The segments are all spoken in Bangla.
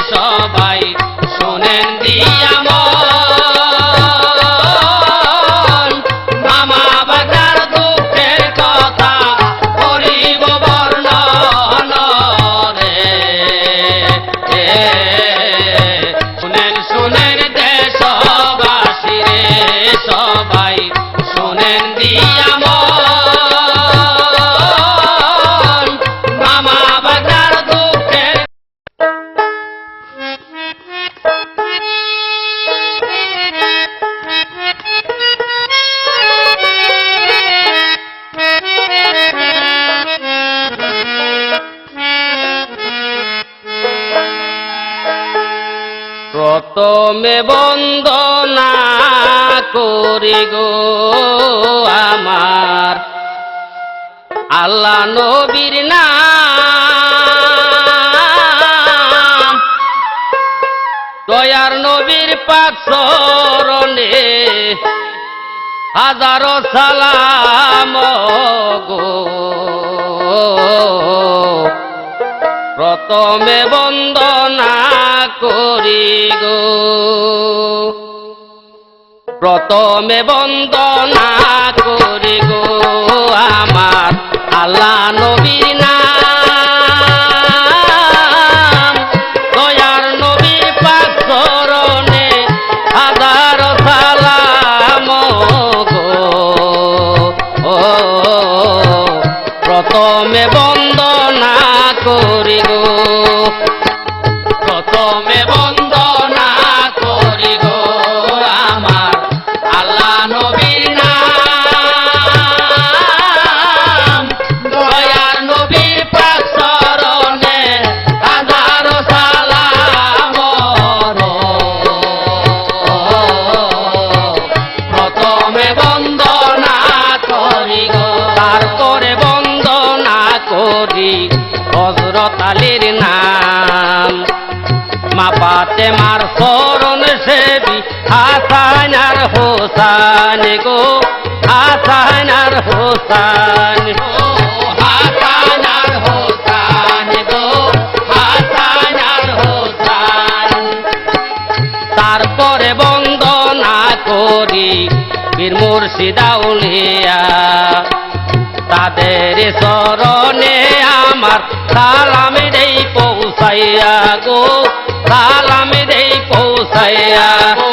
সবাই শোনেন দিয়া মন মামা বাগনার দুঃখের কথা করিব বর্ণন রে শুনেন শুনেন দেশবাসী রে সবাই শোনেন দিয়া মন মামা বাগনার দুঃখের প্রথমে বন্দনা করি গো আমার আল্লাহ নবীর নাম দয়ার নবীর পাক চরণে হাজারো সালাম গো প্রথমে বন্দনা করি গো প্রথমে বন্দনা করি গো আমার আল্লাহ নবীর নাম দয়ার নবীর পাক চরণে হাজার সালাম গো প্রথমে বন্দনা করি গো প্রথমে বন্দনা করি গো আমার আল্লাহ নবীর নাম দয়ার নবীর পাক চরণে হাজারো সালাম প্রথমে বন্দনা করি গো তারপরে বন্দনা করি হযরত আলীর নাম মা ফাতেমার চরণ সেবী হাসান আর হোসেন গো হাসান আর হোসেন হাসান আর হোসেন গো হাসান আর হোসেন তারপরে বন্দনা করি পীর মুর্শিদ আউলিয়া তাদের চরণে আমার সালাম দেই পৌঁছাইয়া গো সালাম দেই পৌঁছাইয়া গো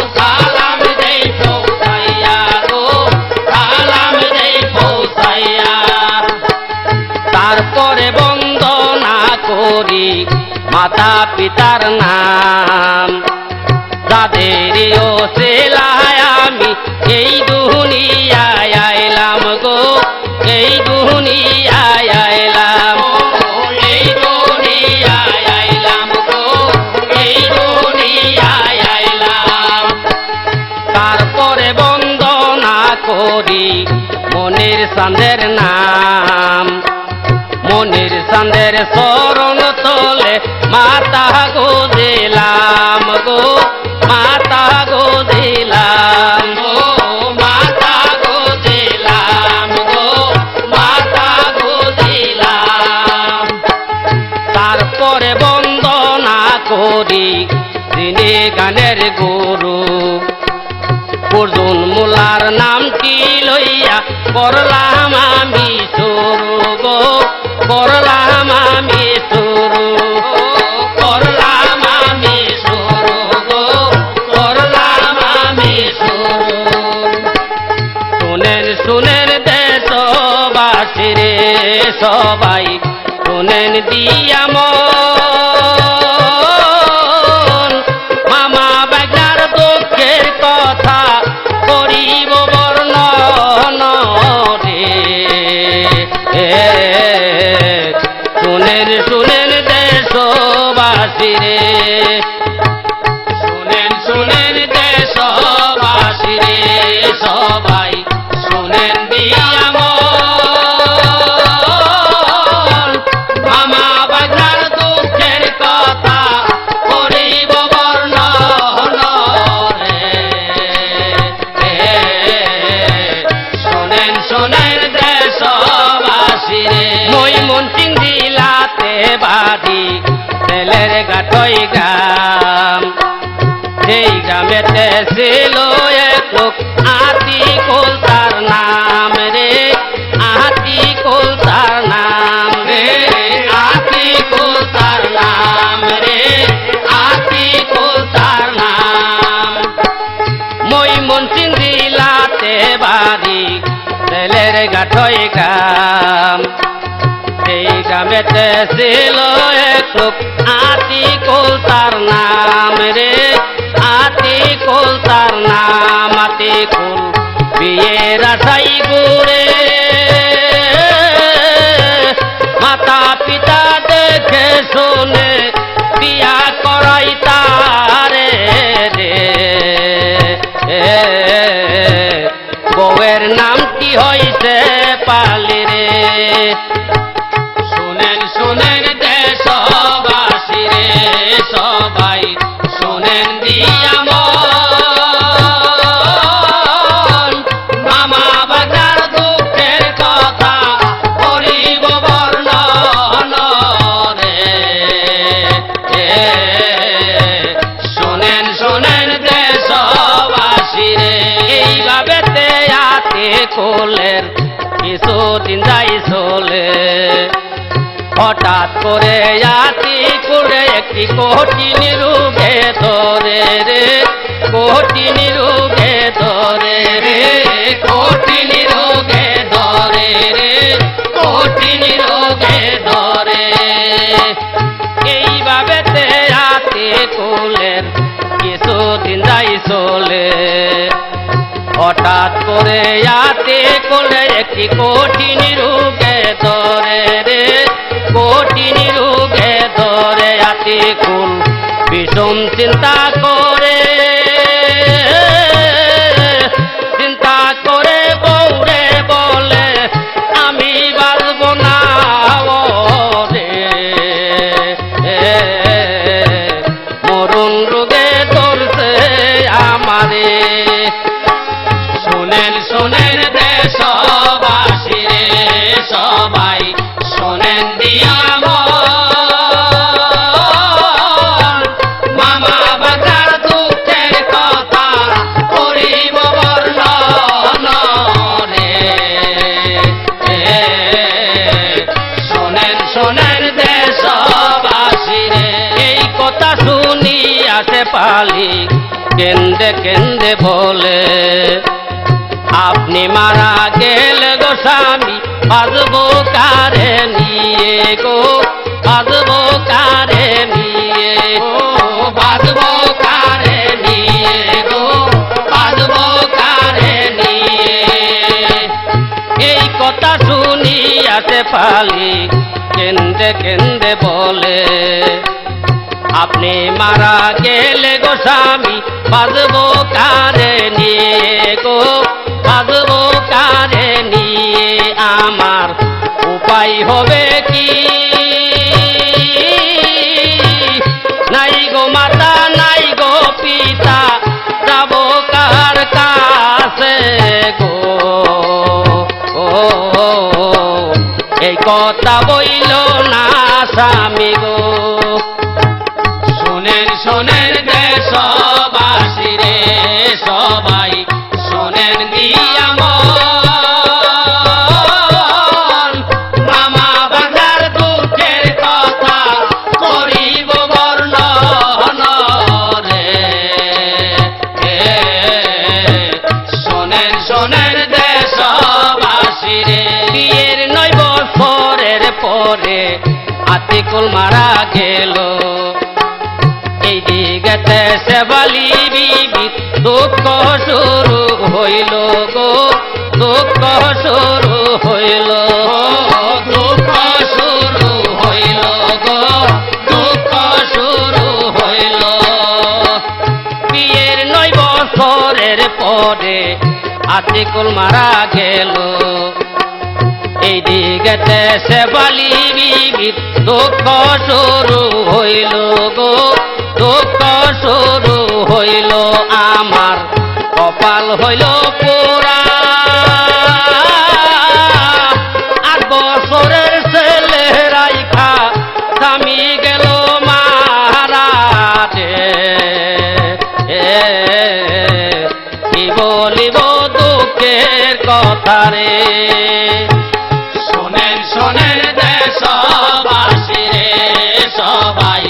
সালাম দেই পৌঁছাইয়া গো সালাম দেই পৌঁছাইয়া তারপরে বন্দনা করি মাতা পিতার নাম যাদের ওসিলায় আমি এই দুনিয়ায় আইলাম গো এই দুনিয়ায় আইলাম এই দুনিয়ায় আইলাম গো এই দুনিয়ায় আইলাম তারপরে বন্দনা করি মনির চাঁদের নাম মনির চাঁদের চরণ তলে মাতা গো দিলাম গো মাতা গো দিলাম গো মাতা গো দিলাম গো মাতা গো দিলাম তারপরে বন্দনা করি যিনি গানের গুরু অর্জুন মুলার নামটি লইয়া করলাম আমি শুরু গো করলাম আমি শুরু করলাম আমি শুরু গো করলাম আমি শুরু শুনেন শুনেন দেশবাসী রে সবাই শুনেন দিয়া মন মামা বাগনার দুঃখের কথা করিব বর্ণন রে শুনেন শুনেন দেশবাসী রে শুনেন শুনেন দেশবাসী রে সবাই শুনেন দিয়া মন মামা বাগনার দুঃখের কথা করিব বর্ণন রে শুনেন শুনেন দেশবাসী রে মই মন সিং দিলাতে বাড়ি তেলের গাঠ গাঠই গ্রাম, সেই গ্রামেতে ছিল এক লোক আতিকুল তার নাম রে, আতিকুল তার নাম রে, আতিকুল তার নাম রে, আতিকুল তার নাম। ময়মনসিংহ জেলাতে বাড়ি, ছেলের গাঠই গ্রাম, এই গ্রামেতে ছিল এক লোক আতিকুল তার নাম রে, আতিকুল তার নাম। আতিকুল বিয়ের আশাই ঘুরে, মাতা পিতা দেখে শুনে বিয়া করাই তারে রে। বউয়ের নাম কি হইছে পালি রে। শুনেন শুনেন দেশবাসী রে সবাই, শুনেন দিয়া মন, মামা বাজার দুঃখের কথা করিব বর্ণন রে। শুনেন শুনেন দেশবাসী রে, এইভাবে আতিকুলের কিছুদিন যাই চলে, হঠাৎ করে আতিকুলে একটি কঠিন রোগে ধরে রে, কঠিন রোগে ধরে রে, কঠিন রোগে ধরে রে, কঠিন রোগে ধরে। এইভাবে আতিকুলের কিছুদিন যাই চলে, হঠাৎ করে আতিকুলে একটি কঠিন রোগে ধরে রে, কঠিন রোগে ধরে। আতিকুল ভীষণ চিন্তা করে, চিন্তা করে বউরে বলে আমি বাঁচব না রে, মরণ রোগে ধরছে আমারে। শুনেন শুনেন দেশবাসী রে সবাই, শুনেন দিয়া মন, মামা বাজার দুঃখের কথা করিব বর্ণন রে। শুনেন শুনেন দেশবাসী রে, এই কথা শুনি আসে পালি কেন্দে কেন্দে বলে, আপনি মারা গেলে গো স্বামী বাজবো কারে নিয়ে গো, বাজবো কারে নিয়ে গো, বাজবো কারে নিয়ে গো, বাজবো কারে নিয়ে। এই কথা শুনি আসে পালি কেন্দে কেন্দে বলে, আপনি মারা গেলে গো স্বামী বাজবো কারে নিয়ে গো, বাজবো কারে নিয়ে। আমার উপায় হবে কি, নাই গো মাতা নাই গো পিতা, যাবো কার কাছে গো। এই কথা বইল না স্বামী গো। শুনেন শুনেন দেশবাসী রে সবাই, শুনেন দিয়া মন, মামা বাজার দুঃখের কথা করিব বর্ণন রে। শুনেন শুনেন দেশবাসী রে, বিয়ের 9 বছরের পরে আতিকুল মারা গেল, এই দিকেতে শেফালি বিবি দুঃখ শুরু হইল গো, দুঃখ শুরু হইল, দুঃখ শুরু হইল গো, দুঃখ শুরু হইল। বিয়ের 9 বছরের পরে আতিকুল মারা গেল, এই দিকেতে শেফালি বিবি দুঃখ শুরু হইল গো, দুঃখ শুরু হইল। আমার কপাল হইল পোড়া, 8 বছরের ছেলে রাইখা স্বামী গেল মারা কথা রে। শোনেন শোনেন দেশবাসী রে সবাই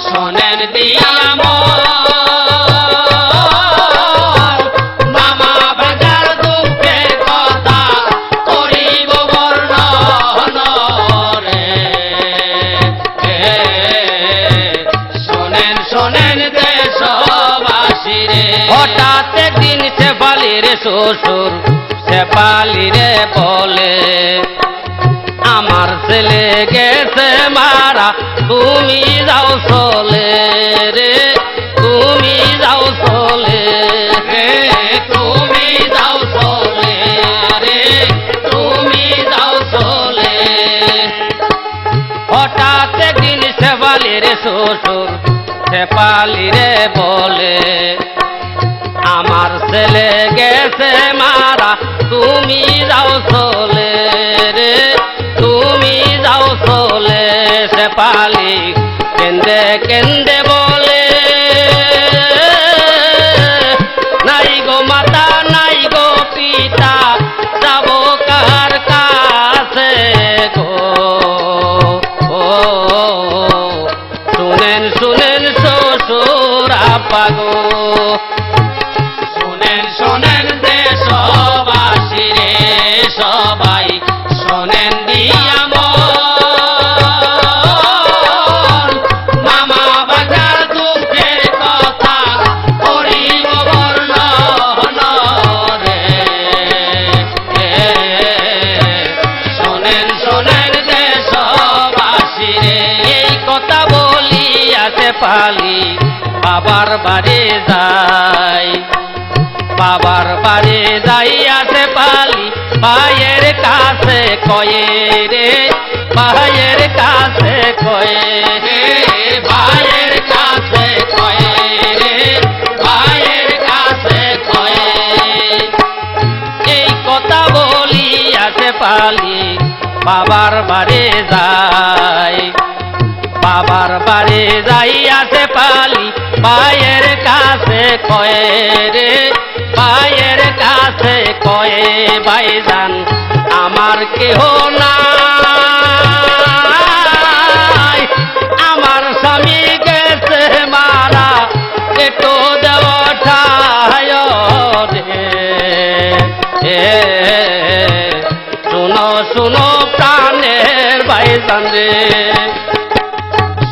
শোনেন দিয়া মামা বাজার দুঃখের কথা করিব বর্ণন রে। শোনেন শোনেন দেশবাসী রে। হঠাৎ একদিন শেফালির শ্বশুর শেফালিরে বলে আমার ছেলে গেছে মারা তুমি যাও চলে রে, তুমি যাও চলে রে তুমি যাও চলে রে তুমি যাও চলে। হঠাৎ একদিন শেফালির শ্বশুর শেফালিরে বলে আমার ছেলে গেছে মারা তুমি যাও চলে রে, তুমি যাও চলে। শেফালি কেন্দে কেন্দে বলে নাই গো মাতা নাই গো পিতা যাব কার কাছে গো। ও শুনেন শুনেন শ্বশুর আপা গো। শোনেন শোনেন দেশবাসী রে সবাই শোনেন দিয়া মামা বাজার দুঃখের কথা করিব বর্ণন রে। শোনেন শোনেন দেশবাসী রে। এই কথা বলিয়া শেফালি বাবার বাড়ি যাই, বাবার বাড়ি যাইয়া শেফালি ভাইয়ের কাছে কয়ে রে, ভাইয়ের কাছে কয়ে ভাইয়ের কাছে কয়ে রে ভাইয়ের কাছে কয়ে। এই কথা বলিয়া শেফালি বাবার বাড়ি যাই, বাবার বাড়ি যাইয়া শেফালি ভাইয়ের কাছে কয়ে রে, ভাইয়ের কাছে কয়ে ভাইজান আমার কেহ নাই, আমার স্বামী গেছে মারা একটু দেওয়া ঠায় রে। শুনো শুনো প্রাণের ভাইজান রে।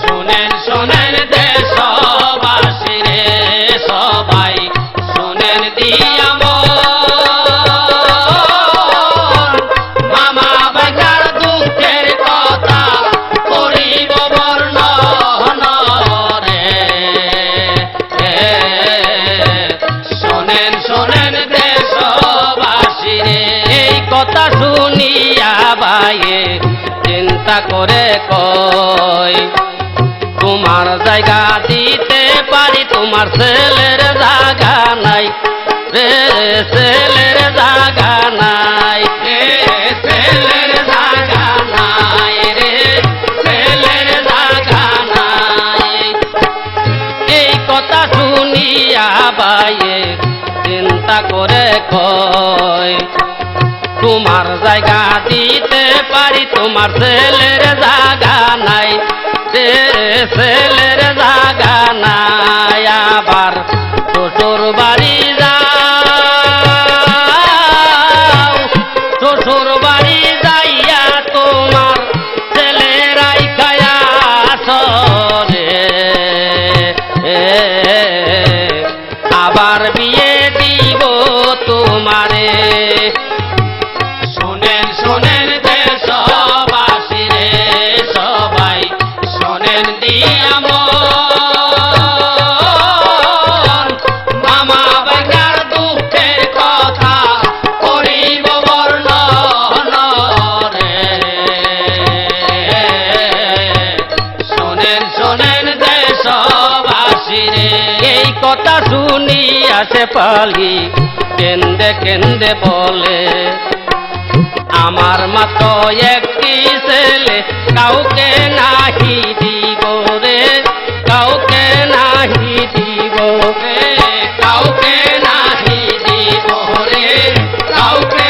শোনেন শোনেন দেশবাসী রে সবাই শোনেন দিয়া মামা বাজার দুঃখের কথা করিব বর্ণন রে। শোনেন শোনেন দেশবাসী রে। এই কথা শুনিয়া ভাইয়ে চিন্তা করে কয় তোমার জায়গা দিতে পারি, তোমার ছেলের জায়গা নাই রে, ছেলের জায়গা নাই ছেলের জায়গা নাই রে ছেলের জায়গা নাই। এই কথা শুনিয়া ভাইয়ে চিন্তা করে কয় তোমার জায়গা দিতে পারি, তোমার ছেলের জায়গা নাই রে, ছেলের জায়গা নাই। আবার শ্বশুর বাড়ি যাও, শ্বশুর বাড়ি যাইয়া তোমার ছেলেরাই খায়া রে। আবার বিয়ে দিব তোমারে। শোনেন শোনেন দেশবাসী রে সবাই শোনেন দিয়া মামা বাজার দুঃখের কথা করিব বর্ণন রে। শোনেন শোনেন দেশবাসী রে। এই কথা শুনিয়া শেফালি কেন্দে কেন্দে বলে আমার মাত্র একটি ছেলে কাউকে নাহি দিব রে, কাউকে নাহি দিব কাউকে নাহি দিব রে কাউকে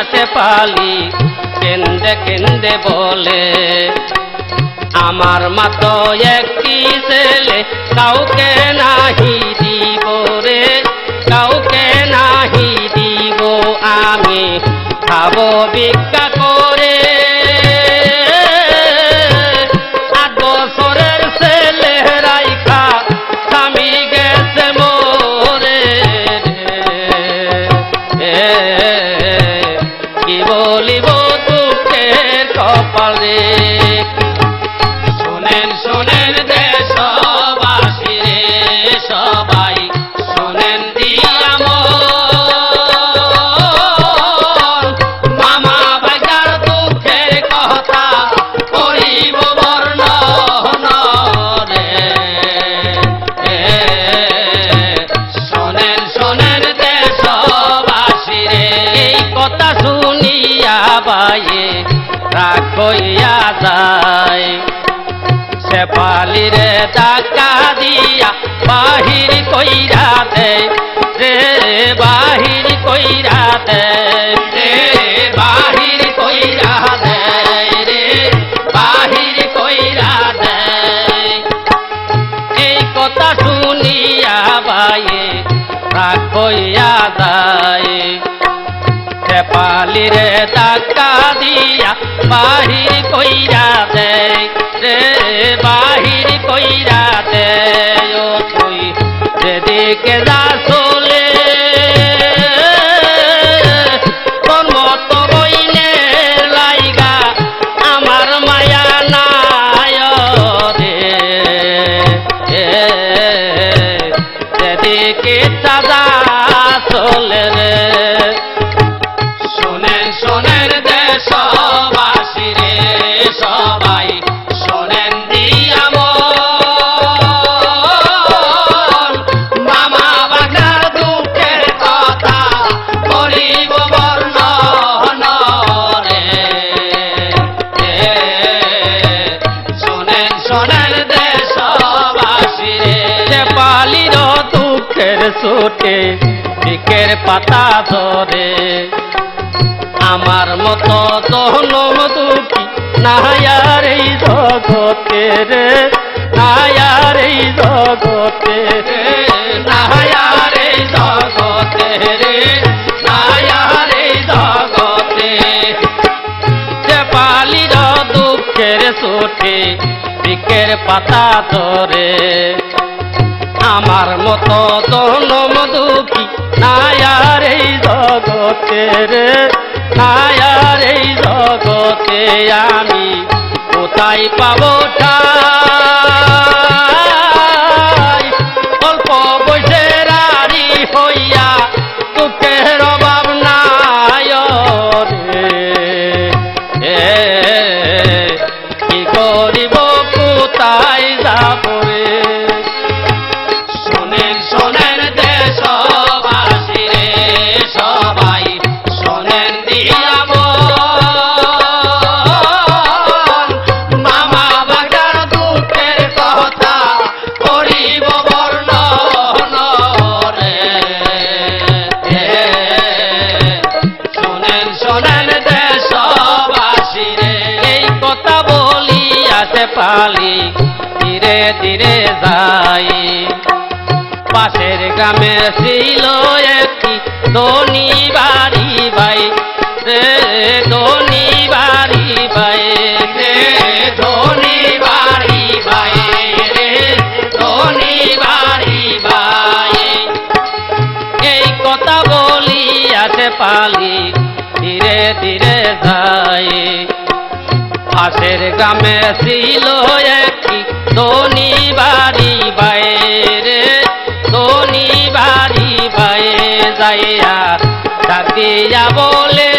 সে পালি কেন্দে কেন্দে বলে আমার মা তো একটি ছেলে কাউকে নাহি দিব রে কাউকে নাহি দিব আমি খাবো ভিক্ষা করে 8 বছরের ছেলে রাইখা স্বামী গেছে মোরে কি বলিব দুঃখের কপালে শোনেন শোনেন দেশবাসী রে সবাই শোনেন দিয়া মামা ভাইগার দুঃখের কথা করিব বর্ণন রে শোনেন শোনেন দেশবাসী রে এই কথা শুনিয়া বাইয়ে রাগ হইয়া যায় সে পালিরে টাকা দিয়া বাহির কইরা দেয় রে বাহির কইরা দেয় রে বাহির কইরা দেয় রে বাহির কইরা দেয় এই কথা শুনিয়া বাইয়ে রাগ হইয়া যায় সে পালিরে টাকা দিয়া বাহির কইরা দেয় রে বাহির কইরা দেয় ও তুই যেদিকে যা চলে তোর মতো বইনের লাইগা আমার মায়া নাই রে যেদিকে সাজা চলে রে শোনেন শোনেন দেশবাসী রে সবাই শোনেন দিয়া মামা বাগার দুঃখের কথা করিব বর্ণন রে শোনেন শোনেন দেশবাসী রে সে পালির দুঃখের ছুটে দিকের পাতা ধরে আমার মতো দহনম দুঃখী নায়ার এই জগতে রে নায়ার এই জগতে নায়ার এই জগতে রে নায়ার এই জগতে সে পালির দুঃখের ছুটে দিকের পাতা ধরে আমার মতো দহনম দুঃখী নায়ার এই জগতে রে নায়ার এই জগতে আমি কোথায় পাবো ঠাই অল্প বয়সে রাড়ি হইয়া দুঃখের অভাব নাই রে কি করিব কোথায় যাব রে শোনেন শোনেন দেশবাসী রে সবাই শোনেন দিয়া মামা বাগার দুঃখের কথা করিব বর্ণন রে শোনেন শোনেন দেশবাসী রে এই কথা বলিয়াছে পালি ধীরে ধীরে যাই পাশের গ্রামে ছিল একটি ধনী বাড়ি ভাই রে ধনী বাড়ি ভাই রে ধনী বাড়ি ভাই রে ধনী বাড়ি ভাই এই কথা বলিয়াছে পালি ধীরে ধীরে যাই পাশের গ্রামে ছিল একটি ধনী বাড়ি বাইরে ধনী বাড়ি বাইরে যাইয়া ডাকিয়া বলে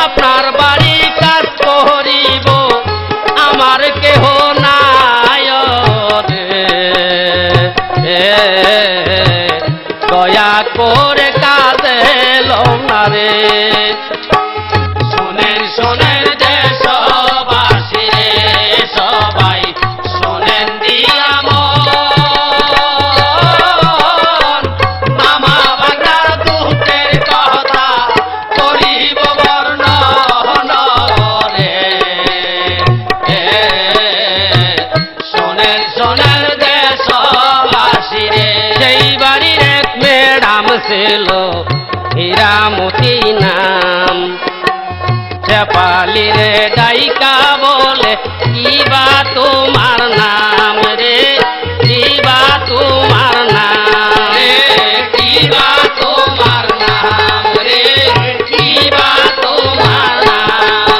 আপনার বাড়ি কাজ করিব আমার কেহ নাই রে দয়া করে কাজে লও না রে শোনেন শোনেন দেশবাসী রে সবাই শোনেন দিয়া মামা বাগার দুঃখ ছিল হীরামতি নাম। শেফালি রে ডাইকা বলে কিবা তোমার নাম রে, কিবা তোমার নাম রে কিবা তোমার নাম রে, কিবা তোমার নাম।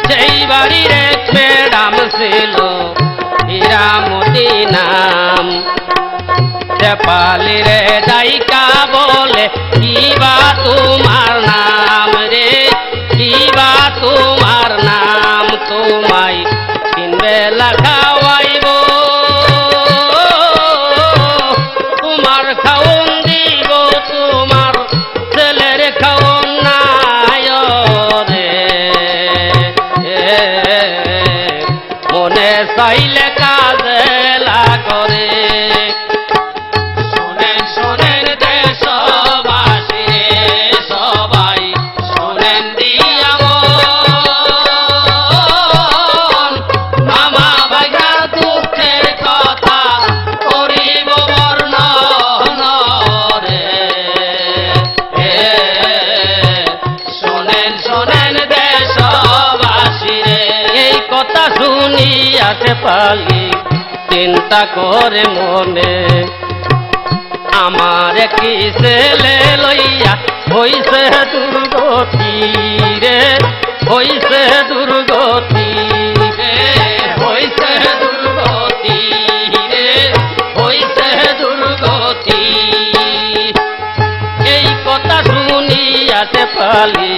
সেই বাড়ির এক ম্যাডাম ছিল হীরামতি নাম। শেফালি রে ডাইকা বলে কিবা তোমার নাম রে, কিবা তোমার নাম। তোমায় তিন বেলা খাওয়াইব, তোমার খাওন দিব, তোমার ছেলের খাওন নাই রে। মনে চাইলে কাজে করে। শোনেন শোনেন দেশবাসী রে সবাই শোনেন দিয়া মন, মামা ভাইগার দুঃখের কথা করিব বর্ণন রে। শোনেন শোনেন দেশবাসী রে। এই কথা শুনিয়া শেফালি চিন্তা করে মনে, আমার কি ছেলে লইয়া হইছে দুর্গতি রে, হইছে দুর্গতি রে হইছে দুর্গতি রে, হইছে দুর্গতি। এই কথা শুনিয়া শেফালি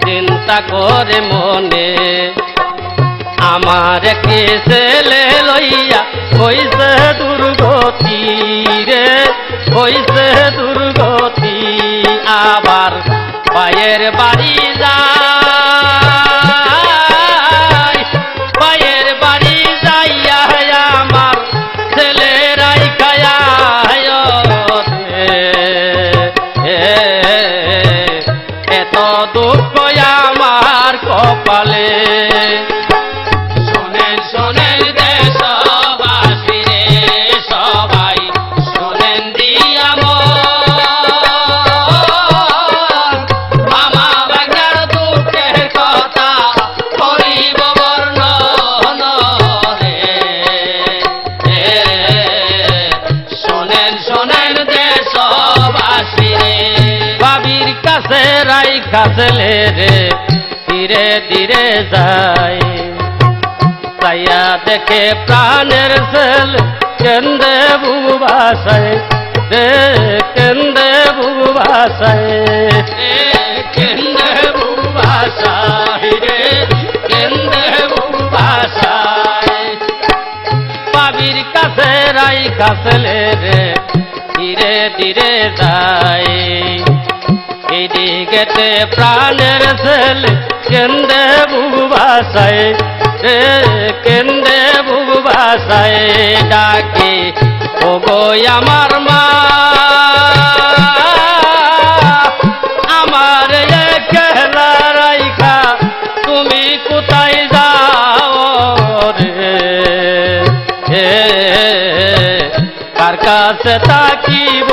চিন্তা করে মনে, আমার কি ছেলে লইয়া হইছে দুর্গতি রে, হইছে দুর্গতি। আবার পায়ের বাড়ি যাই, পায়ের বাড়ি যাইয়া আমার ছেলেরাই খায়া এত দুঃখ আমার কপালে। শোনেন শোনেন দেশবাসী রে সবাই শোনেন দিয়া মন, মামা ভাইগার দুঃখের কথা করিব বর্ণন রে। শোনেন শোনেন দেশবাসী রে। বাবির কাছে রাইখা ছেলে রে ধীরে ধীরে যায়, তাইয়া দেখে প্রাণের ছেলে কেন্দে বুবু ভাষায় রে, কেন্দে বুবু ভাষায়। কেন্দে বুবাসাই রে, কেন্দে বুবাসাই। বাবির কাছে রাইখা ছেলে রে ধীরে ধীরে যায়, এদিকেতে প্রাণের ছেলে কেন্দে বুবু ভাষায় রে, কেন্দে বুবু ভাষায়। ডাকে ও গো আমার মা, আমার একলা রাইখা তুমি কোথায় যাও রে। কার কাছে থাকিব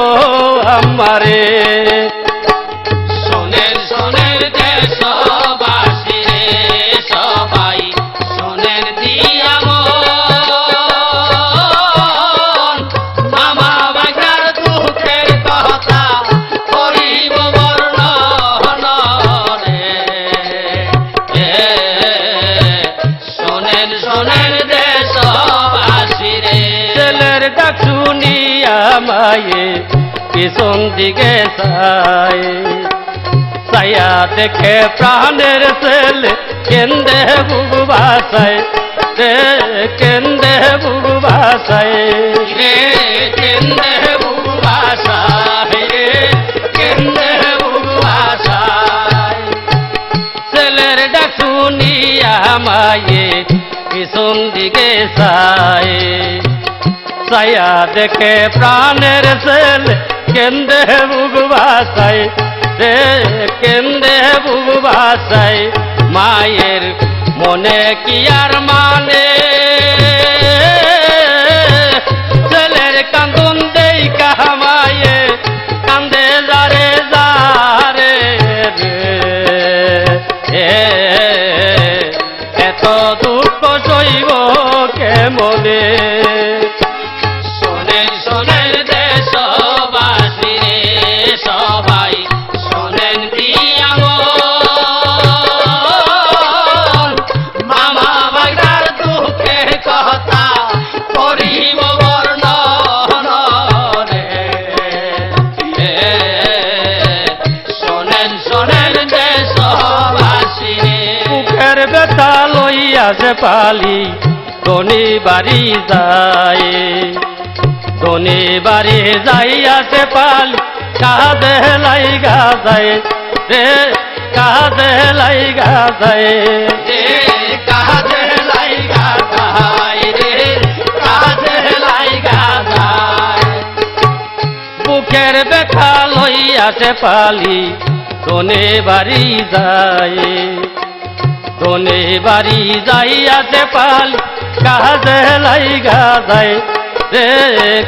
আমারে। শোনেন শোনেন দেশবাসী রে সবাই শোনেন দিয়া মন, মামা ভাইগার দুঃখের কথা করিব বর্ণন রে। শোনেন শোনেন দেশবাসী রে। ছেলের ডাক শুনিয়া মায়ে পিছন দিকে চাই, ছায়া দেখে প্রাণের ছেলে কেন্দে বুবু ভাষায় রে, কেন্দে বুবু ভাষায়। রে কেন্দে বুবাসাই রে, কেন্দে বুবাসাই। ছেলের ডাক শুনিয়া মায়ে পিছন দিকে চাই, ছায়া দেখে প্রাণের ছেলে কেন্দে বুবু ভাষায় রে, কেন্দে বুবু ভাষায়। মায়ের মনে কি আর মানে, ছেলের কান্দন দেই কামায়ে কান্দে মনে শোনেন শোনেন দেশবাসী রে সবাই শোনেন দিয়া মামা ভাইটার দুঃখের কথা করিব বর্ণন রে শোনেন শোনেন দেশবাসী রে বুকের ব্যথা লইয়াছে পালি ধনী বাড়ি যায় ধনী বাড়ি যাইয়াছে পালি কাঁধে লাইগা যায় রে কাঁধে লাইগা যায় রে কাঁধে লাইগা যায় রে কাঁধে লাইগা যায় বুকের ব্যথা লইয়াছে পালি ধনী বাড়ি যায় ধনী বাড়ি যাইয়াছে পালি কাঁধে লাইগা যায় রে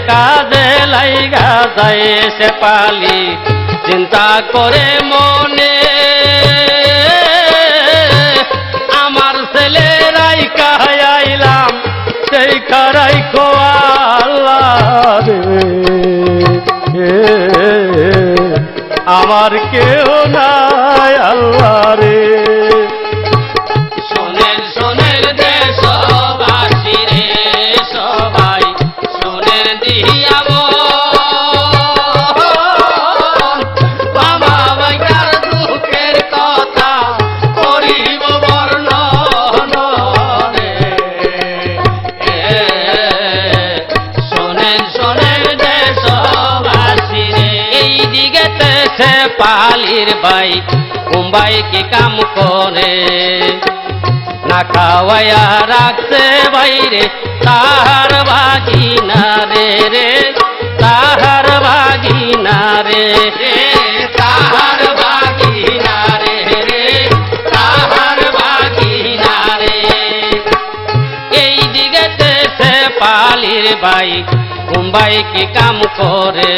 কাঁধে লাইগা যায় সে পালি চিন্তা করে মনে আমার ছেলেরাই কাহাইলাম সেই খারাই খোয়াল্লা রে আমার কেউ নাই আল্লাহ রে শোনেন শোনেন দেশবাসী রে সবাই শোনেন দিয়া মামা ভাইটার দুঃখের কথা করিব বর্ণন রে শোনেন শোনেন দেশবাসী রে এই দিকেতে সে পালির ভাই মুম্বাই কি কাম করে না খাওয়াইয়া রাখছে বাইরে তাহার বাগিনা রে রে তাহার বাগিনা রে তাহার বাগিনা রে রে তাহার বাগিনা রে এই দিকেতে সে পালির ভাই মুম্বাই কি কাম করে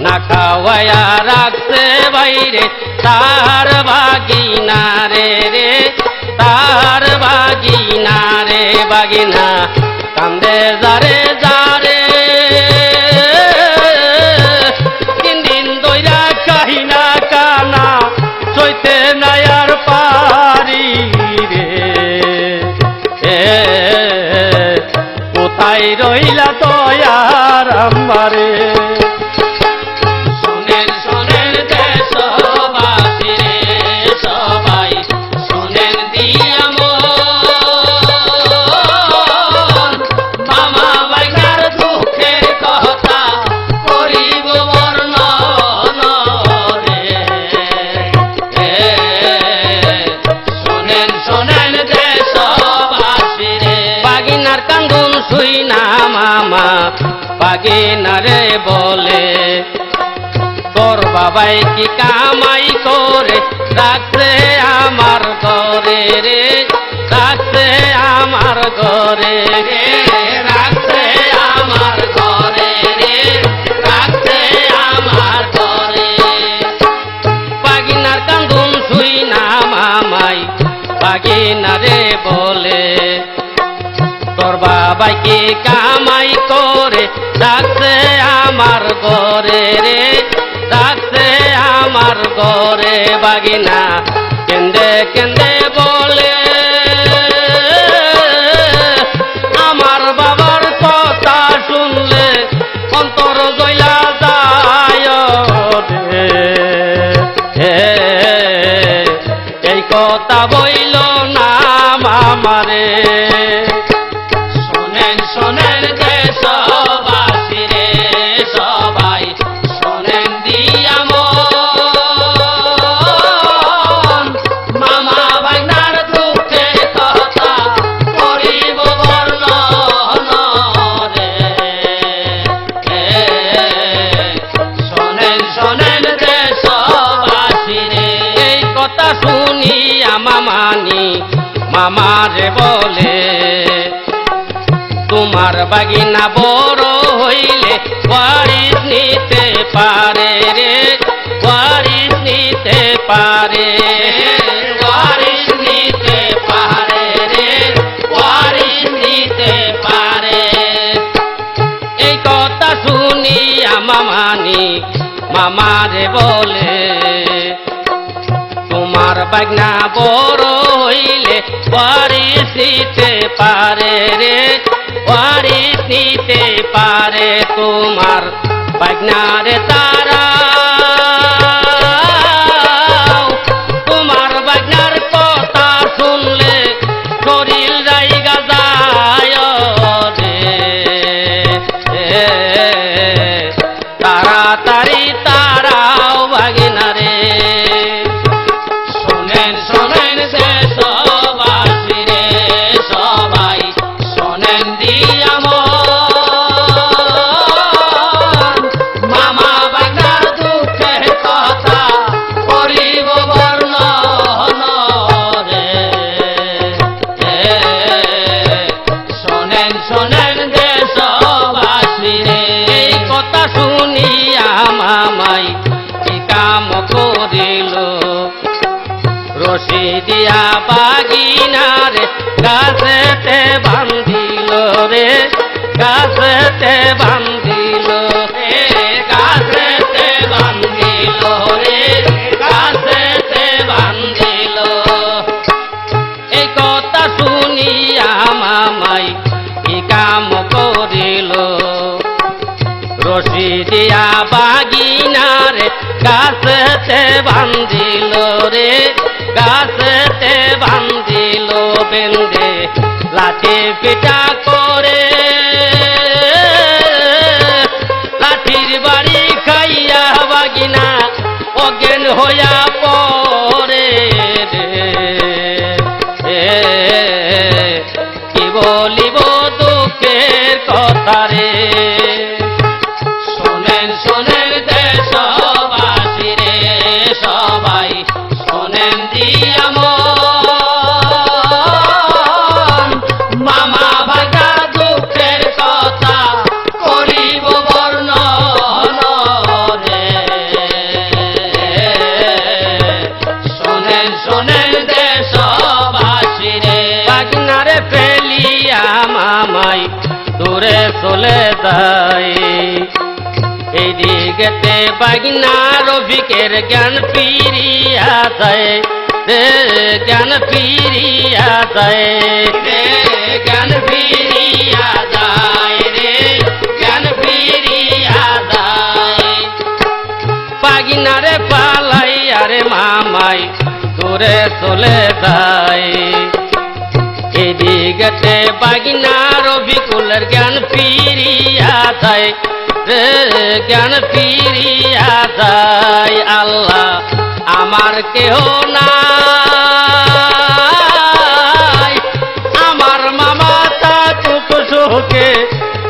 না খাওয়াইয়া রাখছে বাইরে তাহার বাগিনা রে রে তাহার বাগিনা রে বাগিনা কান্দে যারে যারে তিন দিন দইরা কাহিনা কানা চৈতে নায়ার পারি রে কোথায় রইলা দয়ার আমারে শোনেন শোনেন দেশবাসী রে সবাই শোনেন দিয়া মামা ভাইটার দুঃখের কথা করিব বর্ণন রে শোনেন শোনেন দেশবাসী রে বাগিনার কান্দুন শুই না মামা বাগিনারে বলে তোর বাবাই কি কামাই করে রাখছে আমার ঘরে রে রাখছে আমার ঘরে রে রাখছে আমার ঘরে রে রাখছে আমার ঘরে বাগিনার কান্দুন শুই না মামাই বাগিনারে বলে তোর বাবাই কি কামাই করে রাখছে আমার ঘরে রে রাখছে আমার ঘরে বাগিনা কেন্দে কেন্দে বলে আমার বাবার কথা শুনলে অন্তর জইলা যায় রে এই কথা বইল না মামারে শোনেন শোনেন দেশবাসী রে সবাই শোনেন দিয়া মামা ভাইনার দুঃখের কথা করিব বর্ণন রে শোনেন শোনেন দেশবাসী রে এই কথা শুনি মামানি মামারে বলে তোমার বাগিনা বড় হইলে ওয়ারিস নিতে পারে রে ওয়ারিস নিতে পারে ওয়ারিস নিতে পারে রে ওয়ারিস নিতে মামারে বলে তোমার বাগনা বড় হইলে ওয়ারিস নিতে পারে রে, ওয়ারিস নিতে পারে তোমার বাগনারে তারা। তোমার বাগনার কথা শুনলে শরীর জায়গা যায় রে, তাড়াতাড়ি তারাও বাগিনা রে। শোনেন শোনেন দেশবাসী রে সবাই শোনেন দিয়া মন, মামা বাগনার দুঃখের কথা করিব বর্ণন রে। শোনেন শোনেন দেশবাসী রে। এই কথা শুনিয়া মামাই কি কাম করিল, রশি দিয়া বাগিনারে গাছেতে বান্ধিল রে, গাছেতে বান্ধিল রে গাছেতে বান্ধিল রে, গাছেতে বান্ধিল। এই কথা শুনিয়া মামাই কি কাম করিল, রশি দিয়া বাগিনারে গাছেতে বান্ধিল রে, গাছেতে বান্ধিল বেন্দে লাঠি পিটা করে, লাঠির বাড়ি খাইয়া বাগিনা অজ্ঞান হইয়া পড়ে রে। কি বলিব দুঃখের কথা রে। শোনেন শোনেন দেশবাসী রে সবাই শোনেন দিয়া মন, মামা ভাগা দুঃখের কথা করিব বর্ণন রে। শোনেন শোনেন দেশবাসী রে। বাগিনারে ফেলিয়া মামাই দূরে চলে যায়, এই দিকেতে বাগিনা রফিকের জ্ঞান ফিরিয়া যায় রে, জ্ঞান ফিরিয়া যায় রে জ্ঞান ফিরিয়া যায় রে, জ্ঞান ফিরিয়া যায়। বাগিনারে পালাইয়া রে মামাই দূরে চলে যায়, এদিকে বাগিনা রবিকুলের জ্ঞান ফিরিয়া যায় রে, জ্ঞান ফিরিয়া যায়। আল্লাহ আমার কেহ নাই, আমার মামা তা চুপ সুখে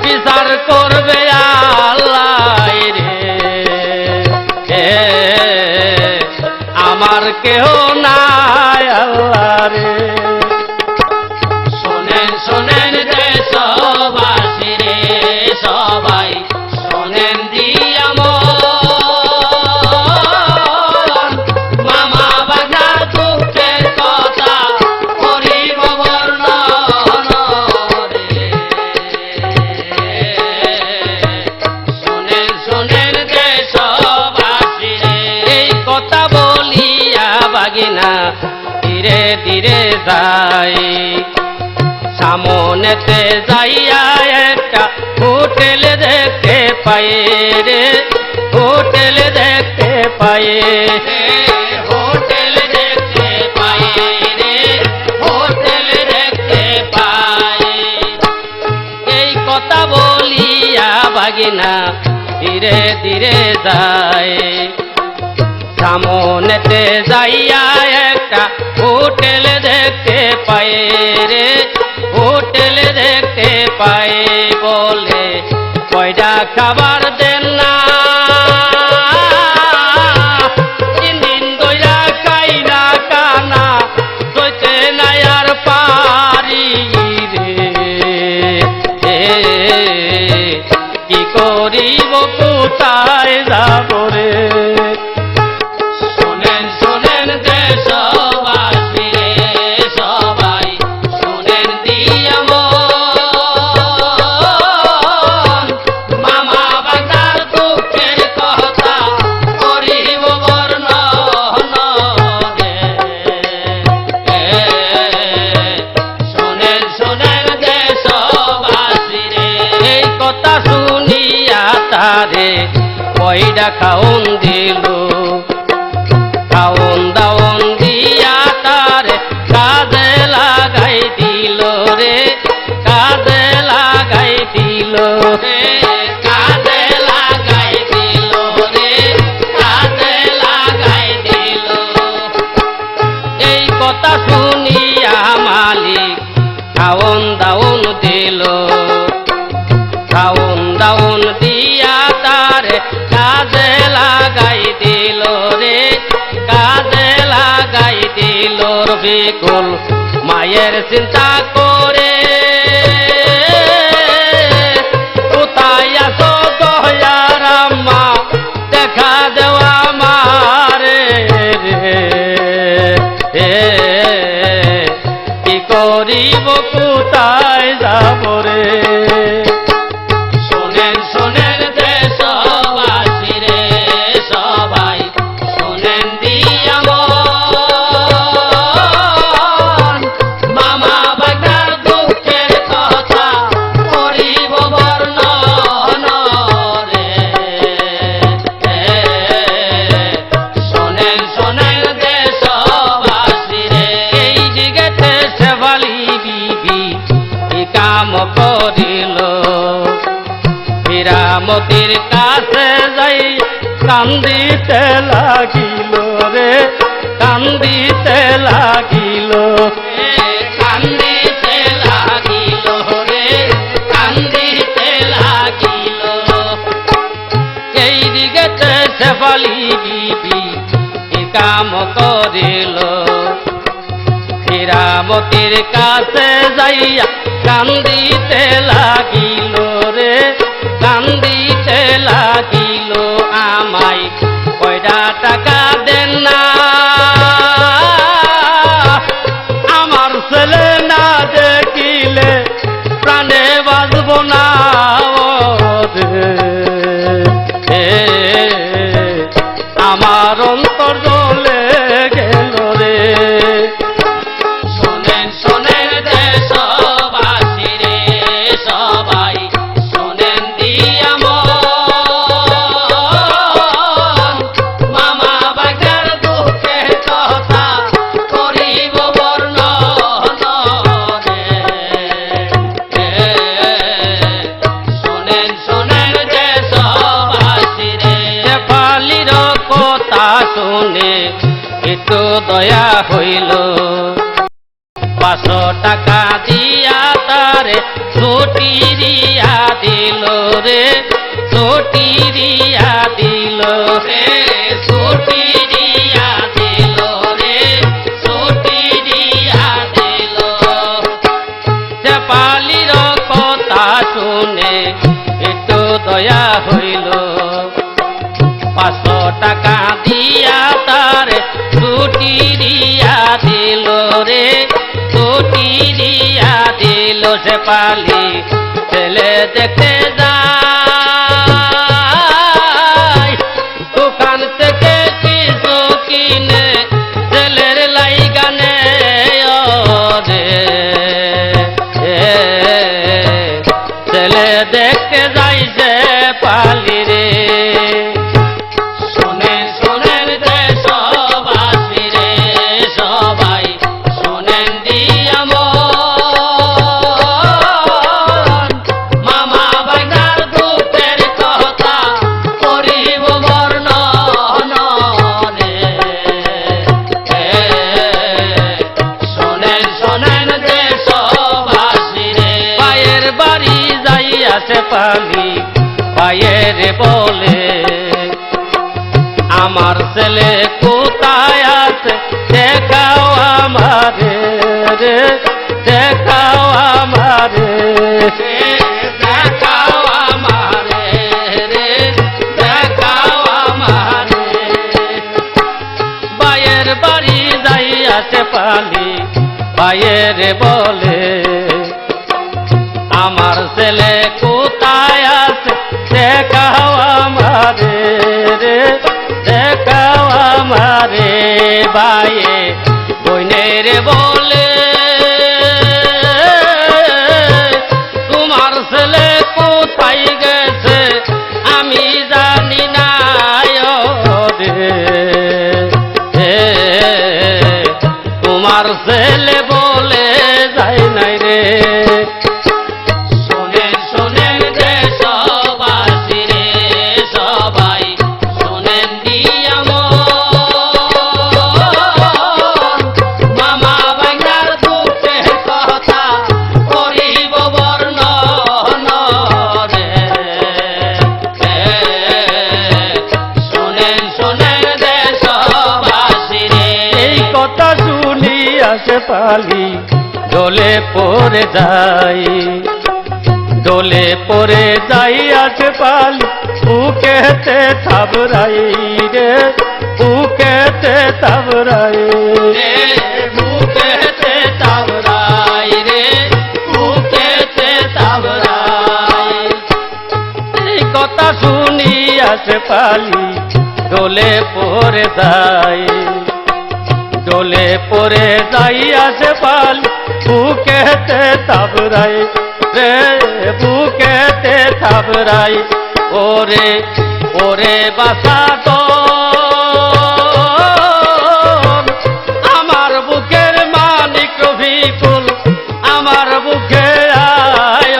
বিচার করবে আল্লাহ রে। আমার কেহ নাই আল্লাহ রে। শোনেন শোনেন দেশবাসী রে সবাই শোনেন দিয়া মন, মামা বাগনার দুঃখের কথা করিব বর্ণন রে। শোনেন শোনেন দেশবাসী রে। এই কথা বলিয়া বাগিনা ধীরে ধীরে যাই, সামনেতে যাইয়া একটা হোটেল দেখতে পাই রে, হোটেল দেখতে পাই হোটেল দেখতে পাই রে, হোটেল দেখতে পাই। এই কথা বলিয়া বাগিনা ধীরে ধীরে যায়, সামনেতে যাইয়া একটা হোটেল দেখতে পাই রে, হোটেল দেখতে পাই। বলে কয়টা খাবার দেন না, তিন দিন দইরা খাই না কানা সইতে নাই আর পারি রে। কি করিব কোথায় যাব রে। শোনেন শোনেন দেশবাসী রে সবাই শোনেন দিয়া মন, মামা বাগনার দুঃখের কথা দিয়া খাউন দিল খাউন দাউন দিয়া তারে কাজে লাগাই দিল রে কাজে লাগাই দিল রে কাজে লাগাই দিল রে কাজে লাগাই দিল এই কথা শুনিয়া মালিক খাউন দাউন দিল খাউন দাউন দিয়া তারে কাজে লাগাই দিল রে কাজে লাগাই দিল রফিকুল মায়ের চিন্তা করে কোথায় আছো দয়ার আম্মা দেখা দেওয়া মারে রে কি করিব কোথায় যাব রে শোনেন শোনেন দেশবাসী রে সবাই শোনেন দিয়া মন মামা বাগার দুঃখের কথা করিব বর্ণন রে শোনেন শোনেন দেশবাসী রে এই দিকেতে শেফালি বিবি কি কাম করিল হীরামতির কাছে যাই কান্দিতে লাগিল রে কান্দিতে লাগিল কান্দিতে লাগিল রে কান্দিতে লাগিল এই দিকেতে শেফালি বিবি কি কাম করিল হীরামতির কাছে যাইয়া কান্দিতে লাগিল রে কান্দিতে লাগিল আমায় কয়টা টাকা দেন না আমার ছেলে না দেখিলে প্রাণে বাঁচব না ও রে আমার অন্তর জ্বলে গেল রে শোনেন শোনেন দেশবাসী রে সবাই শোনেন দিয়া মন মামা বাগার দুঃখের কথা করিব বর্ণন রে শোনেন শোনেন দেশবাসী রে শেফালির কথা শুনে একটু দয়া হইল 500 টাকা দিয়া তারে ছুটি দিয়া দিল রে ছুটি দিয়া দিল রে ছুটি দিয়া দিল রে ছুটি দিয়া দিল শেফালির কথা শুনে একটু দয়া হইল 500 টাকা দিয়া তারে ছুটি দিয়া দিল রে ছুটি দিয়া দিল শেফালি ছেলে দেখতে যায় দোকান থেকে কিছু কিনে ছেলের লাইগানে রে ছেলে দেখতে যাই শেফালি রে শোনেন শোনেন দেশবাসী রে সবাই শোনেন দিয়া মন মামা বাগার দুঃখের কথা করিব বর্ণন রে শোনেন শোনেন দেশবাসী রে পায়ের বাড়ি যাইয়া শেফালি পায়ের বলে আমার ছেলে কোথায় আছে দেখাও আমারে রে দেখাও আমারে দেখাও আমারে রে দেখাও আমারে পায়ের বাড়ি যাইয়া শেফালি পায়ের বলে আমার ছেলে কোথায় আছে দেখাও আমারে রে দেখাও আমারে ভাইয়ে বইনের বলে তোমার ছেলে কোথায় গেছে আমি জানি না আমার ছেলে বলে যায় নাই রে। শোনেন শোনেন দেশবাসী রে সবাই শোনেন দিয়া মামা ভাইনার দুঃখের কথা করিব বর্ণন রে। শোনেন শোনেন দেশবাসী রে। এই কথা শুনি আসে পালি ডোলে পড়ে যাই, ডোলে পড়ে যাই আসে পালি বুকেতে থাবরাই রে, বুকেতে থাবরাই। বুকেতে তাবরাই রে বুকেতে তাবরাই। এই কথা শুনি আসে পালি ডোলে পড়ে যাই, ডোলে পড়ে যাই আসে পালি বুকেতে থাবরাই রে, বুকেতে থাবরাই। ওরে ওরে বাসাদর আমার বুকের মানিক রফিকুল, আমার বুকে আয়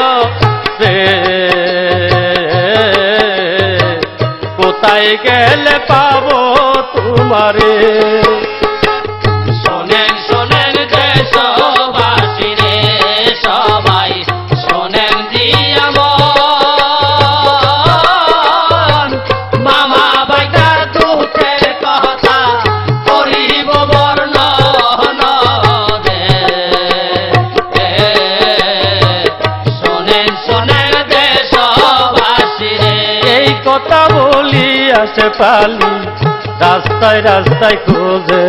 রে। কোথায় গেলে পাবো তোমারে। শোনেন শোনেন দেশবাসী রে সবাই শোনেন দিয়া মামা ভাইনার দুঃখের কথা করিব বর্ণন রে। শোনেন শোনেন দেশবাসী রে। এই কথা বলি আসে পালি রাস্তায় রাস্তায় খোঁজে,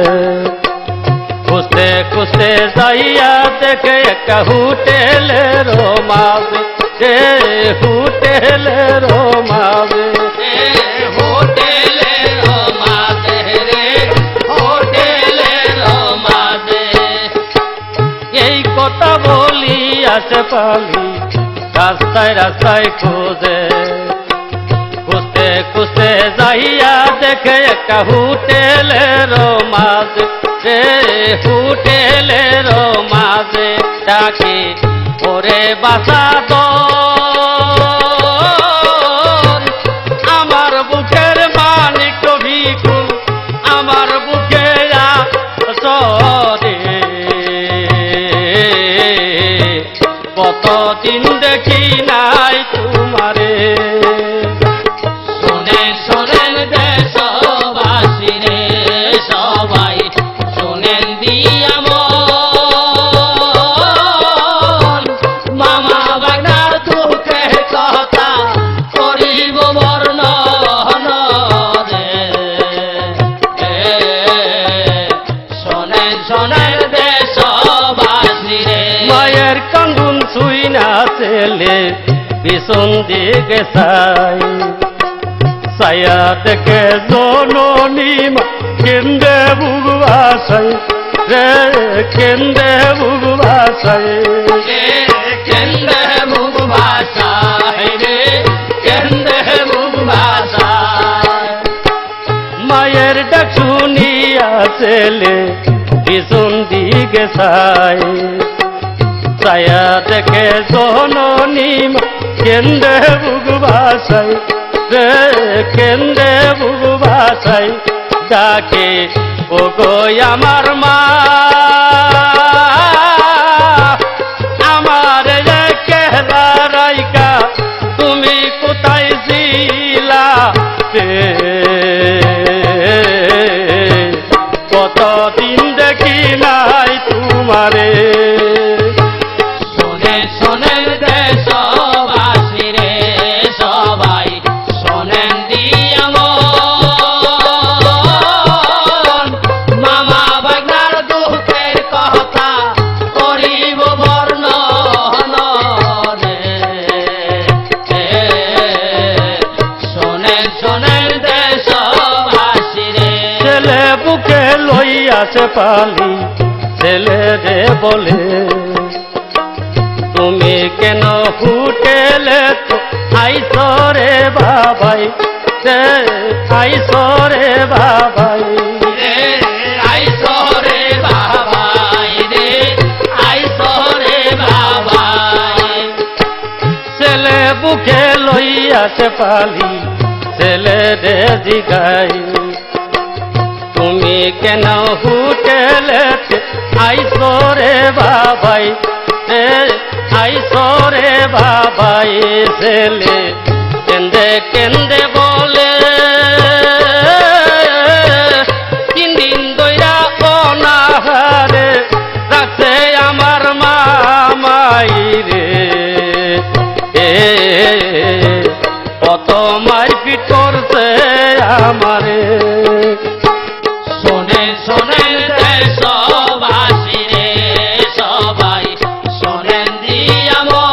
খুঁজতে খুঁজতে যাইয়া দেখে একটা হোটেলের মাঝে, যে হোটেলের মাঝে। হোটেলের মাঝে রে হোটেলের মাঝে। এই কথা বলি আসে পালি রাস্তায় রাস্তায় খোঁজে, খুঁজতে খুঁজতে যাইয়া দেখে একটা হোটেলের মাঝে, যে হোটেলের মাঝে ডাকে ওরে বাসাদর আমার বুকের মানিক রফিকুল, আমার বুকে আসরে। কতদিন দেখি নাই তোমারে। শোনেন শোনেন দেশবাসী রে সবাই শোনেন দিয়া মামা ভাইনার দুঃখের কথা করিব বর্ণন রে। শোনেন শোনেন দেশবাসী রে। মায়ের কান্দুন ছুই না ছেলে পিছন দিকে চাই, ছায়া দেখে জননী মা কেন্দে বুক ভাসাই রে, কেন্দে বুক ভাসাই। কেন্দে মুখ ভাষায় রে কেন্দে মুখ ভাষায়। মায়ের ডাক শুনিয়া ছেলে পিছন দিকে চাই, ছায়া দেখে জননী মা কেন্দে বুক ভাসাই রে, কেন্দে বুক ভাসাই। ডাকে ও গো আমার মা, আমার কেলা রাইকা তুমি কোথায় ছিলা রে? কতদিন দেখি নাই তোমারে। শোনেন শোনেন দেশবাসী রে সবাই শোনেন দিয়া মামা ভাইনার দুঃখের কথা করিব বর্ণন রে। শোনেন শোনেন দেশবাসী রে। ছেলে বুকে লইয়াছে পালি ছেলে রে বলে, তুমি কেন হোটেলে তো আইসো রে বাবাই রে, আইসো রে বাবাই। আইসো রে বাবাই কাছে পালি ছেলে রে জিগাই তুমি কেন হোটেলেতে আইসো রে বাবাই আইসো রে বাবাই ছেলে কেন্দে কেন্দে বলে 3 দিন দইরা অনাহারে রাখছে আমার মামাই রে কত মারপিট করছে আমারে শোনেন শোনেন দেশবাসী রে সবাই শোনেন দিয়া মন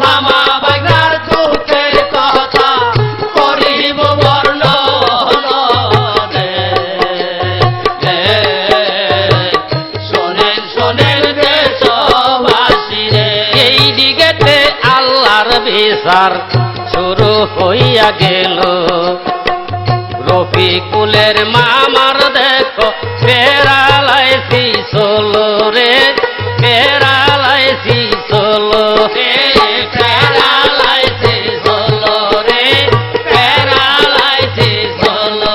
মামা বাগনার দুঃখের কথা করিব বর্ণন শোনেন শোনেন দেশবাসী রে এই দিকেতে আল্লাহর বিচার শুরু হইয়া গেল রফিকুলের মামার দেখো পেরালাইছি চলো রে পেরালাইছি চলো রে পেরালাইছি চলো রে পেরালাইছি চলো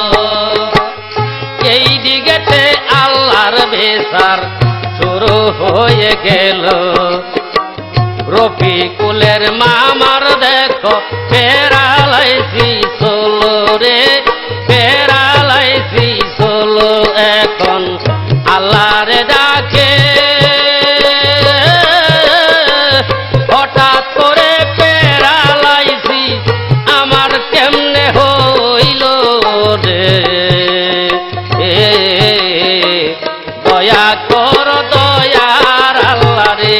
এই দিকেতে আল্লাহর বিচার শুরু হয়ে গেল রফিকুলের মামার দেখো পেরালাইছি চলো রে পেরালাইছি চলো এখন আল্লাহরে ডাকে হঠাৎ করে পেরালাইছি আমার কেমনে হইল রে দয়া কর দয়ার আল্লাহ রে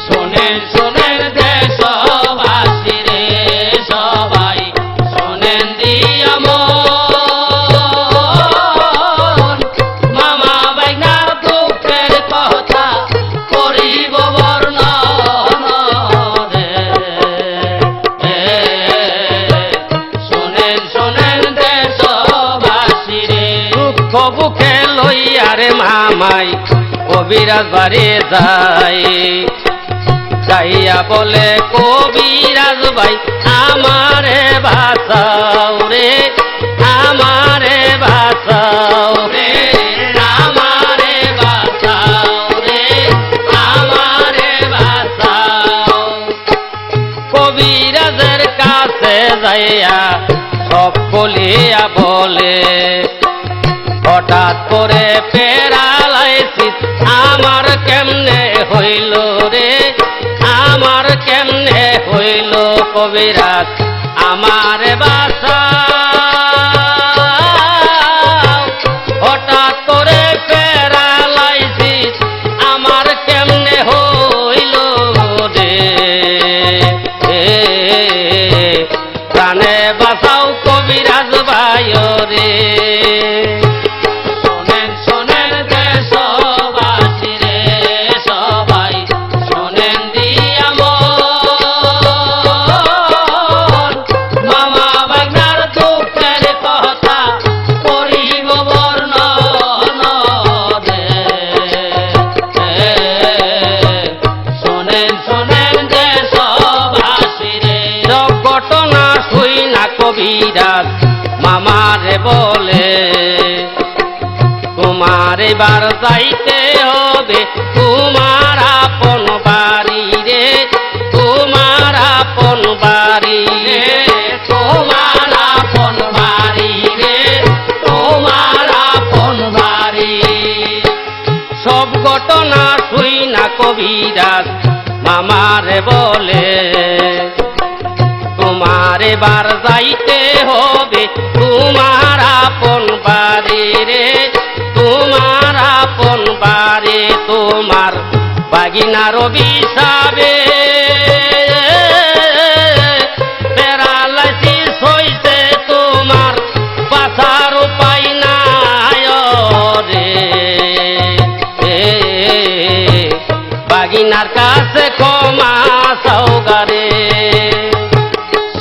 শোনেন শোনেন দেশবাসী রে সবাই শোনেন দিয়া মন মামা বাইনার দুঃখের কথা করিব বর্ণন শোনেন শোনেন দেশবাসী রে দুঃখ বুকে লইয়ারে মামাই কবিরাজ বাড়ি যায় যাইয়া বলে কবিরাজ ভাই আমারে বাঁচাও রে আমারে বাঁচাও রে আমারে বাঁচাও রে আমারে বাঁচাও কবিরাজের কাছে যাইয়া সব বলিয়া বলে হঠাৎ করে পেরালাইছিস আমার কেমনে হইল রে আমার কেমনে হইল কবিরাজ আমার বাঁচাও হঠাৎ করে পেরালাইছিস আমার কেমনে হইল রে প্রাণে বাঁচাও কবিরাজ ভাই রে শোনেন শোনেন দেশবাসী রে সবাই শোনেন দিয়া মন মামা বাগনার দুঃখের কথা করিব বর্ণন শোনেন শোনেন দেশবাসী রে সব ঘটনা শুই না কবিরাজ মামারে বলে তোমার এবার যাইতে হবে তোমার আপন বাড়ি রে তোমার আপন বাড়ি রে তোমার আপন বাড়ি রে তোমার আপন বাড়ি সব ঘটনা শুই না কবিরাজ মামারে বলে তোমার এবার যাইতে হবে তোমার আপন বাড়ি রে তোমার আপন বাড়ি তোমার বাগিনার অভিশাপে প্যারালাইসিস হইছে তোমার বাঁচার উপায় নাই রে বাগিনার কাছে ক্ষমা সৌগারে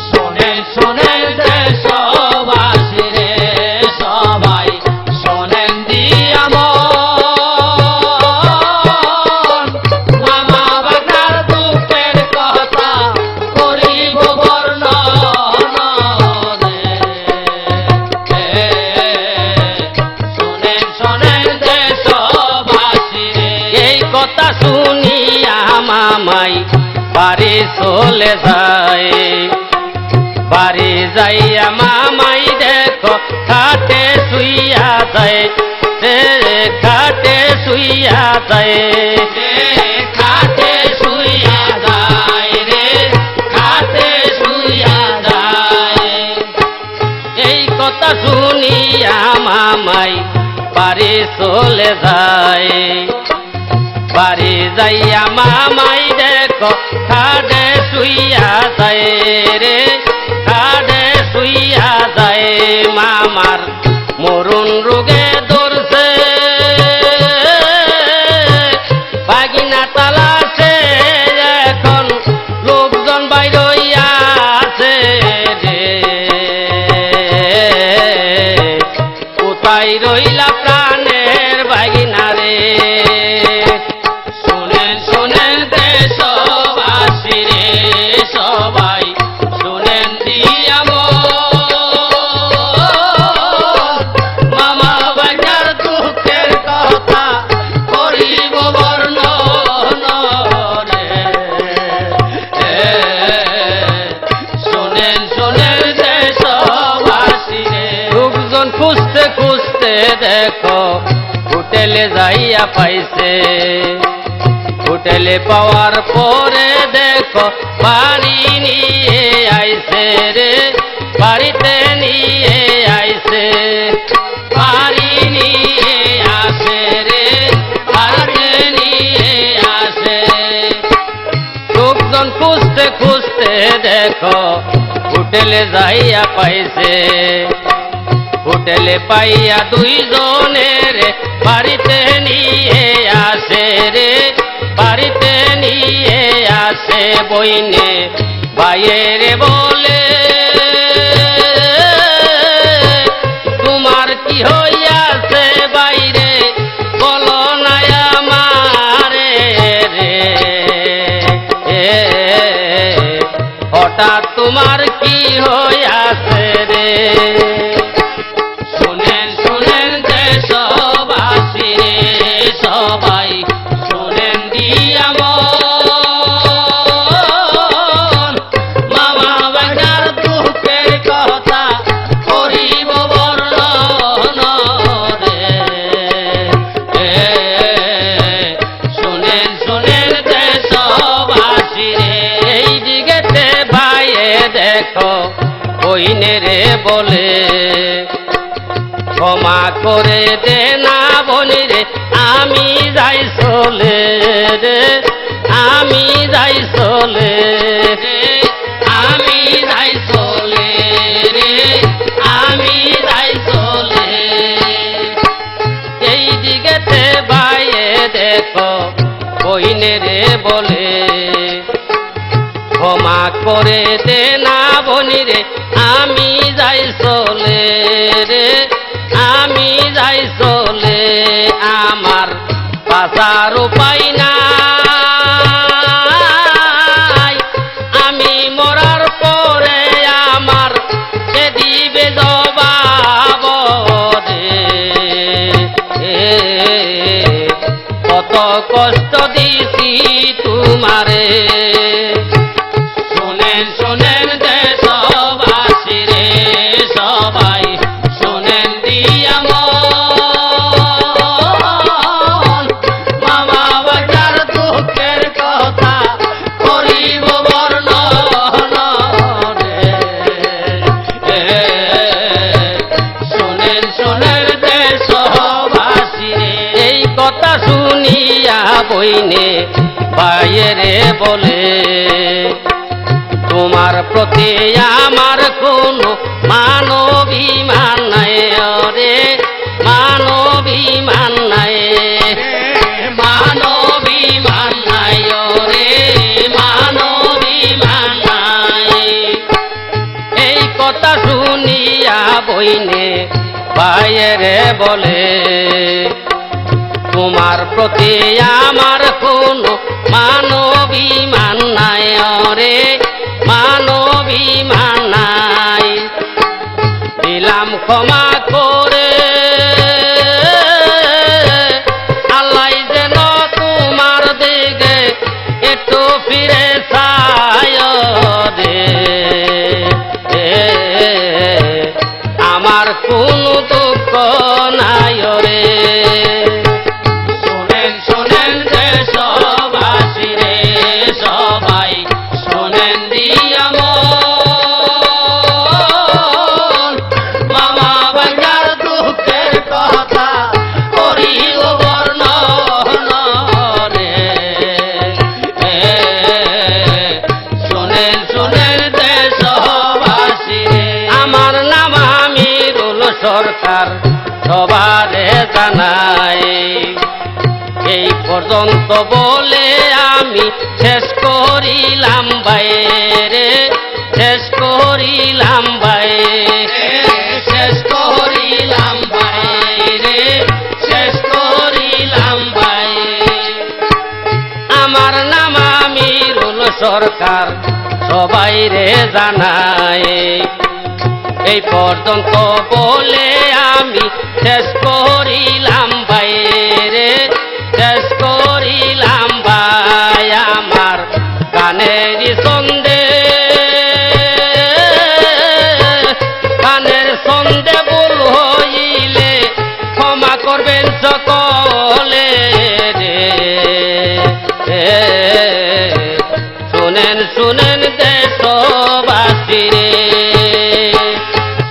শোনেন শোনেন দেশবাসী রে সবাই শোনেন দিয়া মন মামা বাগনার দুঃখ চলে যায়। বাড়ি যাইয়া মামাই দেখো খাটে শুইয়া যায়, রে খাটে শুইয়া যায়। খাটে শুইয়া যায় রে, খাটে শুইয়া যায়। এই কথা শুনিয়া মামাই বাড়ি চলে যায়। বাড়ি যাইয়া মামাই দেখো খাটে শুইয়া যায়, রে খাটে শুইয়া যায়। মামার মরণ রোগে ধরছে, বাগিনা তালাশে এখন লোকজন বাইর হইয়া আছে রে। কোথায় রইলা প্রাণের বাগিনা রে? শোনেন শোনেন দেশবাসী রে সবাই, শোনেন দিয়া মামা বাজার দুঃখের কথা করিব বর্ণন রে। শোনেন শোনেন দেশবাসী রে। লোকজন খুঁজতে খুঁজতে দেখো হোটেলে যাইয়া পাইছে। হোটেলে পাওয়ার পরে দেখো বাড়ি নিয়ে আইছে রে, বাড়িতে নিয়ে আইছে। বাড়ি নিয়ে আসে রে, বাড়িতে নিয়ে আসে। লোকজন খুঁজতে খুঁজতে দেখো হোটেলে যাইয়া পাইছে। হোটেলে পাইয়া দুইজনের বাড়িতে নিয়ে আসে রে, বাড়িতে নিয়ে আসে। বইনে বাইরে বলে তোমার কি হইয়াছে বাইরে বলো না আমারে রে। হঠাৎ তোমার কি হইয়াছে রে? শোনেন শোনেন দেশবাসী রে সবাই, শোনেন দিয়া মামা বাজার দুঃখের কথা করিব বর্ণন রে। শোনেন শোনেন দেশবাসী রে। এই দিকেতে ভাইয়ে দেখো বইনে রে বলে ক্ষমা করে দে না বনি রে, আমি যাই চলে রে, আমি যাই চলে। আমি যাই চলে রে, আমি যাই চলে। এই দিকেতে ভাইয়ে দেখো বইনে রে বলে ক্ষমা করে দে না বনি রে, আমি যাই চলে রে, আমি যাই চলে। আমার বাঁচার উপায় নাই, আমি মরার পরে আমার কে দিবে জবাব রে। কত কষ্ট দিছি তোমারে। শোনেন শোনেন দেশবাসী রে সবাই, শোনেন দিয়া মামা বাজার দুঃখের কথা করিব বর্ণন রে। শোনেন শোনেন দেশবাসী রে। এই কথা শুনিয়া বইনে বাইরে বলে তোমার প্রতি আমার কোনো মানবিমান নাই রে, মানবিমান নাই। মানবিমান নাই রে, মানবিমান নাই। এই কথা শুনিয়া বইনে বাইরে বলে তোমার প্রতি আমার কোনো মানবিমান নাই রে, মানবিমান নাই। দিলাম ক্ষমা করে আল্লাহ যেন তোমার দিকে একটু ফিরে চাই আমার কোনো দুঃখ নাই রে। শোনেন শোনেন দেশবাসী রে, সবাই শোনেন দিয়া মন, মামা ভাইয়ার দুঃখের কথা করিব বর্ণন রে। শোনেন শোনেন দেশবাসী রে। আমার নাম আমিরুল সরকার সবারে জানাই, এই পর্যন্ত বলে আমি শেষ করিলাম বাইরে, শেষ করিলাম বাইরে, শেষ করিলাম বাইরে, শেষ করিলাম বাইরে। আমার নাম আমিরুল সরকার সবাই রে জানাই, এই পর্যন্ত বলে আমি শেষ করিলাম বাইরে, শেষ করিলাম ভাই। আমার গানের ছন্দে, গানের ছন্দে ভুল হইলে ক্ষমা করবেন সকলে রে। শুনেন শুনেন দেশবাসী রে,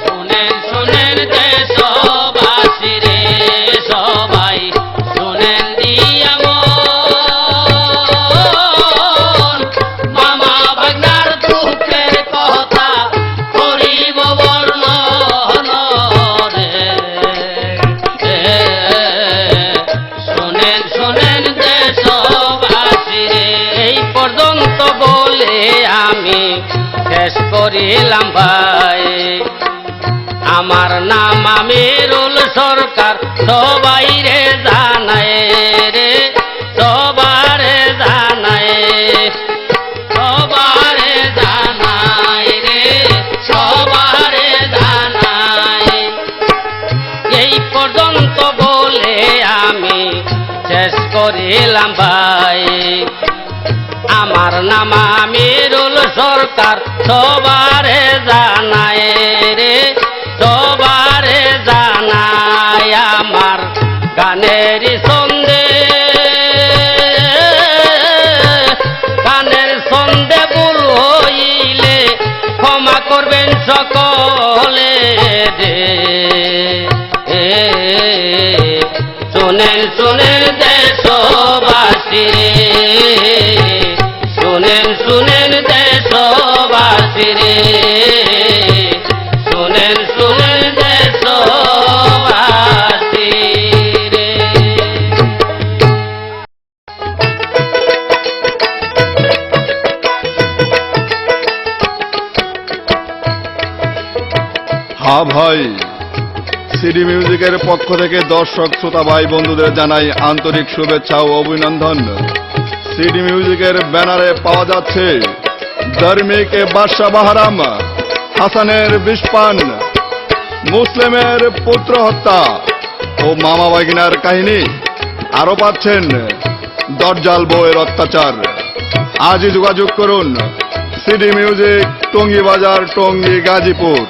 শোনেন শোনেন দেশবাসী রে, সবাই শোনেন দিয়া মন, মামা ভাগনার দুঃখের কথা করিব বর্ণন রে। শোনেন শোনেন দেশবাসী রে। এই পর্যন্ত বলে আমি শেষ করিলাম ভাই। আমার নাম আমিরুল সরকার সবাই রে জানায় রে, সবারে জানায়, সবারে জানাই রে, সবারে জানাই। এই পর্যন্ত বলে আমি শেষ করিলাম ভাই। আমার নাম আমিরুল সরকার সবারে জানায় রে, সবারে জানায়। আমার গানের ছন্দে, গানের ছন্দে ভুল হইলে ক্ষমা করবেন সকলে রে। শুনেন শুনেন দেশবাসী রে, শুনেন শুনেন দেশবাসী রে, শুনেন শুনেন দেশবাসী রে। হ্যাঁ ভাই, সিডি মিউজিকের পক্ষ থেকে দর্শক শ্রোতা ভাই বন্ধুদের জানাই আন্তরিক শুভেচ্ছা ও অভিনন্দন। সিডি মিউজিকের ব্যানারে পাওয়া যাচ্ছে ধার্মিক বাদশা বাহারাম, হাসানের বিষপান, মুসলিমের পুত্র হত্যা ও মামা ভাগিনার কাহিনী। আরো পাচ্ছেন দরজাল বউয়ের অত্যাচার। আজই যোগাযোগ করুন সিডি মিউজিক, টঙ্গী বাজার, টঙ্গী, গাজীপুর।